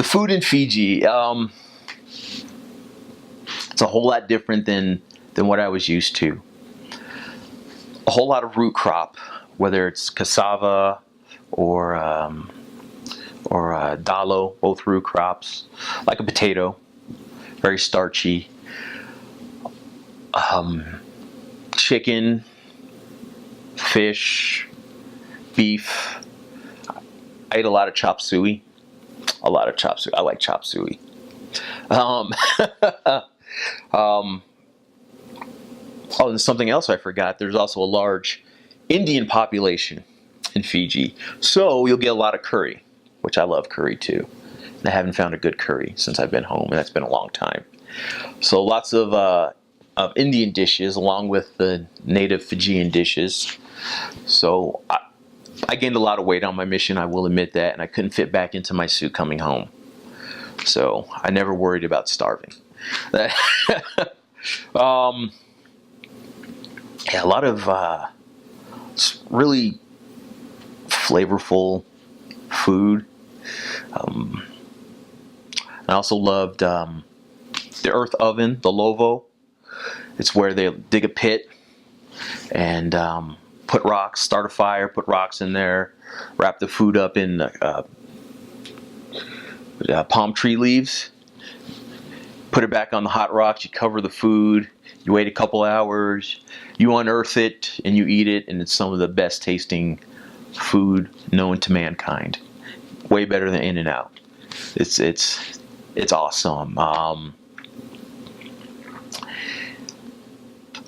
The food in Fiji, it's a whole lot different than what I was used to. A whole lot of root crop, whether it's cassava or dalo, both root crops, like a potato, very starchy. Chicken, fish, beef. I ate a lot of chop suey. A lot of chop suey. I like chop suey. Oh, and something else I forgot. There's also a large Indian population in Fiji. So you'll get a lot of curry, which I love curry too. And I haven't found a good curry since I've been home, and that's been a long time. So lots of Indian dishes along with the native Fijian dishes. So I gained a lot of weight on my mission, I will admit that, and I couldn't fit back into my suit coming home. So I never worried about starving. Yeah, a lot of really flavorful food. I also loved the earth oven, the lovo. It's where they dig a pit and put rocks, start a fire, put rocks in there, wrap the food up in palm tree leaves, put it back on the hot rocks, you cover the food, you wait a couple hours, you unearth it, and you eat it, and it's some of the best tasting food known to mankind. Way better than In-N-Out. It's awesome.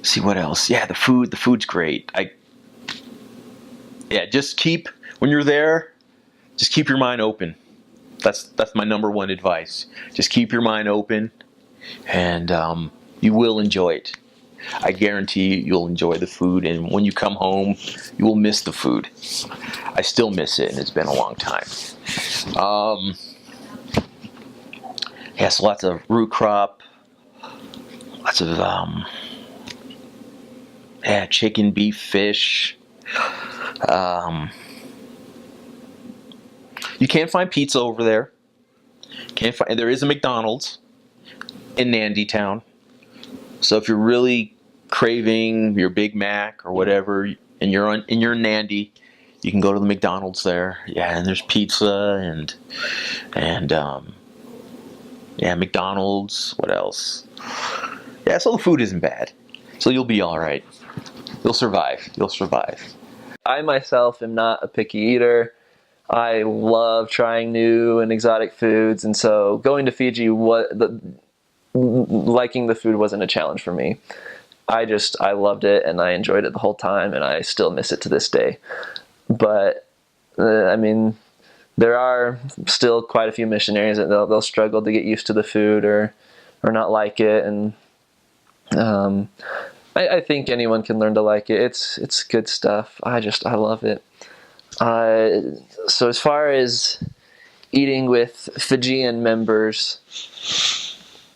See what else? Yeah, the food's great. Just when you're there, just keep your mind open. That's my number one advice. Just keep your mind open, and you will enjoy it. I guarantee you'll enjoy the food, and when you come home, you will miss the food. I still miss it, and it's been a long time. So lots of root crop, lots of chicken, beef, fish. You can't find pizza over there. There is a McDonald's in Nandi Town. So if you're really craving your Big Mac or whatever, and you're in Nandi, you can go to the McDonald's there. Yeah, and there's pizza and McDonald's. What else? Yeah, so the food isn't bad. So you'll be all right. You'll survive. I myself am not a picky eater. I love trying new and exotic foods, and so going to Fiji, liking the food wasn't a challenge for me. I loved it, and I enjoyed it the whole time, and I still miss it to this day. But there are still quite a few missionaries that they'll struggle to get used to the food or not like it, and I think anyone can learn to like it. It's good stuff. I love it. So as far as eating with Fijian members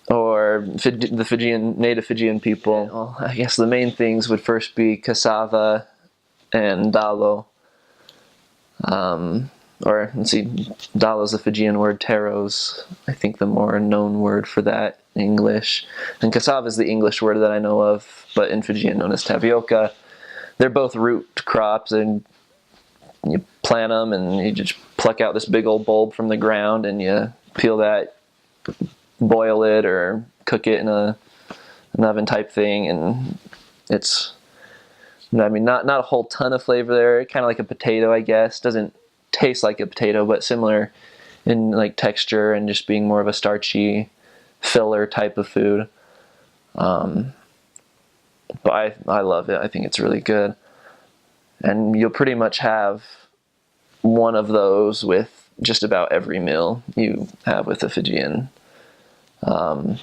or the native Fijian people, well, I guess the main things would first be cassava and dalo. Or let's see, dalo is the Fijian word, taro's I think the more known word for that in English, and cassava is the English word that I know of, but in Fijian known as tapioca. They're both root crops, and you plant them and you just pluck out this big old bulb from the ground and you peel that, boil it or cook it in an oven type thing, and it's not a whole ton of flavor there. Kind of like a potato, I guess. Doesn't taste like a potato, but similar in like texture and just being more of a starchy filler type of food. But I love it. I think it's really good. And you'll pretty much have one of those with just about every meal you have with a Fijian. Some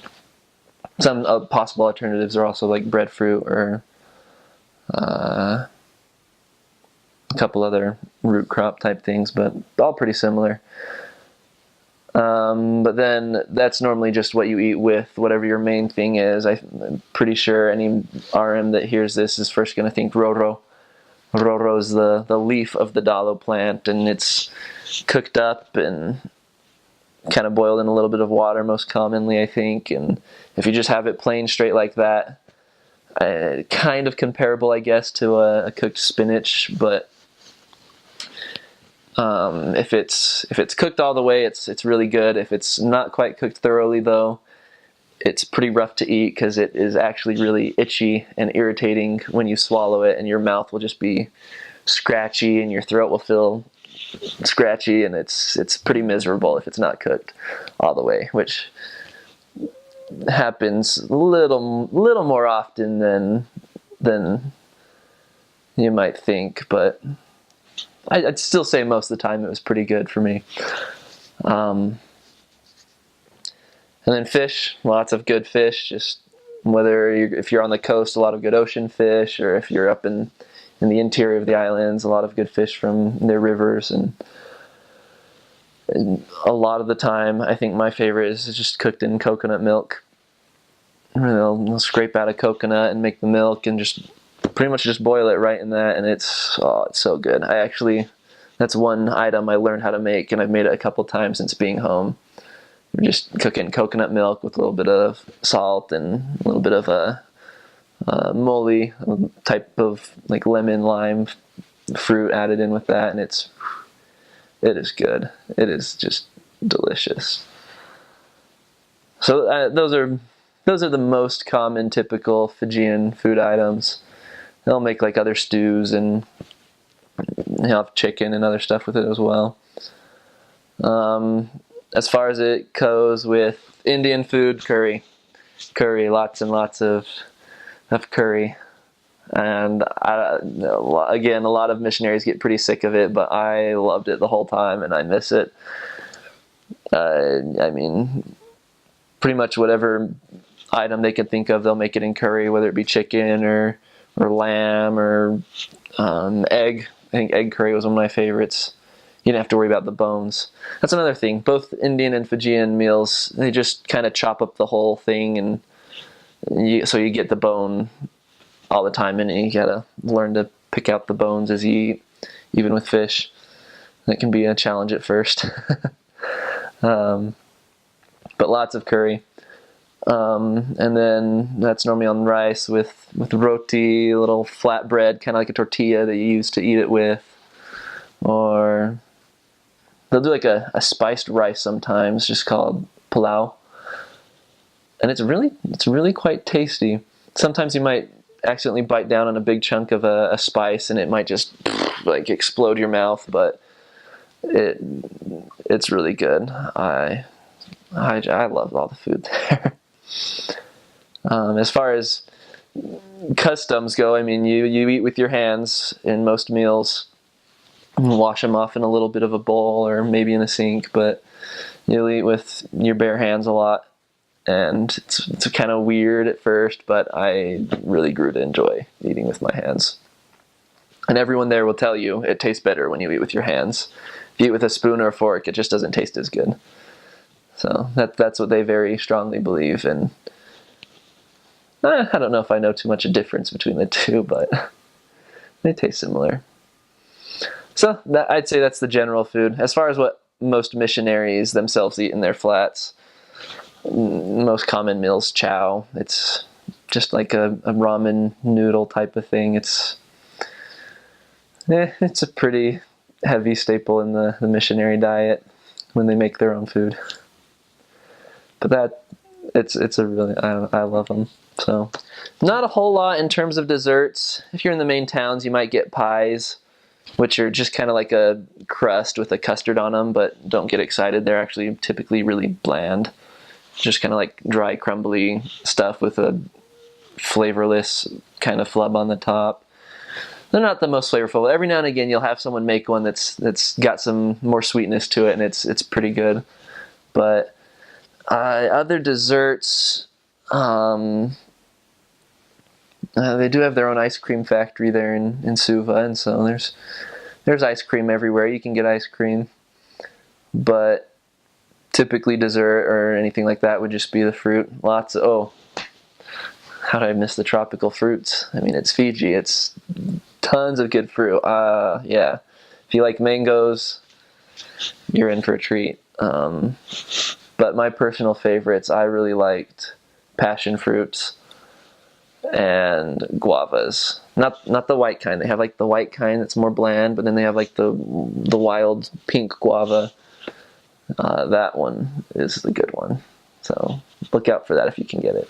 possible alternatives are also like breadfruit or a couple other root crop type things, but all pretty similar. But then that's normally just what you eat with whatever your main thing is. I'm pretty sure any RM that hears this is first going to think roro. Roro is the leaf of the dalo plant, and it's cooked up and kind of boiled in a little bit of water most commonly, I think. And if you just have it plain straight like that, kind of comparable, I guess, to a cooked spinach. But if it's cooked all the way, it's really good. If it's not quite cooked thoroughly, though, it's pretty rough to eat because it is actually really itchy and irritating when you swallow it, and your mouth will just be scratchy and your throat will feel scratchy, and it's pretty miserable if it's not cooked all the way, which happens a little more often than you might think, but I'd still say most of the time it was pretty good for me. And then fish, lots of good fish, just if you're on the coast, a lot of good ocean fish, or if you're up in the interior of the islands, a lot of good fish from their rivers. And a lot of the time, I think my favorite is just cooked in coconut milk. They'll scrape out a coconut and make the milk and just pretty much just boil it right in that, and it's so good. That's one item I learned how to make, and I've made it a couple times since being home. Just cooking coconut milk with a little bit of salt and a little bit of a moly, type of like lemon lime fruit added in with that, and it is good. It is just delicious. So those are the most common typical Fijian food items. They'll make like other stews, and they'll have chicken and other stuff with it as well. As far as it goes with Indian food, curry, lots and lots of curry. And again, a lot of missionaries get pretty sick of it, but I loved it the whole time, and I miss it. I mean, pretty much whatever item they can think of, they'll make it in curry, whether it be chicken or lamb or egg. I think egg curry was one of my favorites. You didn't have to worry about the bones. That's another thing. Both Indian and Fijian meals, they just kind of chop up the whole thing, and so you get the bone all the time, and you gotta learn to pick out the bones as you eat, even with fish. That can be a challenge at first. But lots of curry. And then that's normally on rice with roti, a little flat bread, kind of like a tortilla that you use to eat it with. Or they'll do like a spiced rice sometimes, just called pilau. And it's really quite tasty. Sometimes you might accidentally bite down on a big chunk of a spice, and it might just like explode your mouth, but it's really good. I love all the food there. As far as customs go, I mean, you eat with your hands in most meals. Wash them off in a little bit of a bowl or maybe in a sink, but you'll eat with your bare hands a lot. And it's kind of weird at first, but I really grew to enjoy eating with my hands. And everyone there will tell you it tastes better when you eat with your hands. If you eat with a spoon or a fork, it just doesn't taste as good. So that's what they very strongly believe. And I don't know if I know too much a difference between the two, but they taste similar. So I'd say that's the general food. As far as what most missionaries themselves eat in their flats, most common meal's chow. It's just like a ramen noodle type of thing. It's a pretty heavy staple in the missionary diet when they make their own food. But it's a really, I love them. So not a whole lot in terms of desserts. If you're in the main towns, you might get pies, which are just kind of like a crust with a custard on them, but don't get excited. They're actually typically really bland. Just kind of like dry, crumbly stuff with a flavorless kind of flub on the top. They're not the most flavorful. Every now and again, you'll have someone make one that's got some more sweetness to it, and it's pretty good. But other desserts, they do have their own ice cream factory there in Suva, and so there's ice cream everywhere. You can get ice cream, but typically dessert or anything like that would just be the fruit. How did I miss the tropical fruits? I mean, it's Fiji. It's tons of good fruit. Yeah. If you like mangoes, you're in for a treat. But my personal favorites, I really liked passion fruits and guavas. Not the white kind. They have like the white kind that's more bland, but then they have like the wild pink guava. That one is the good one. So look out for that if you can get it.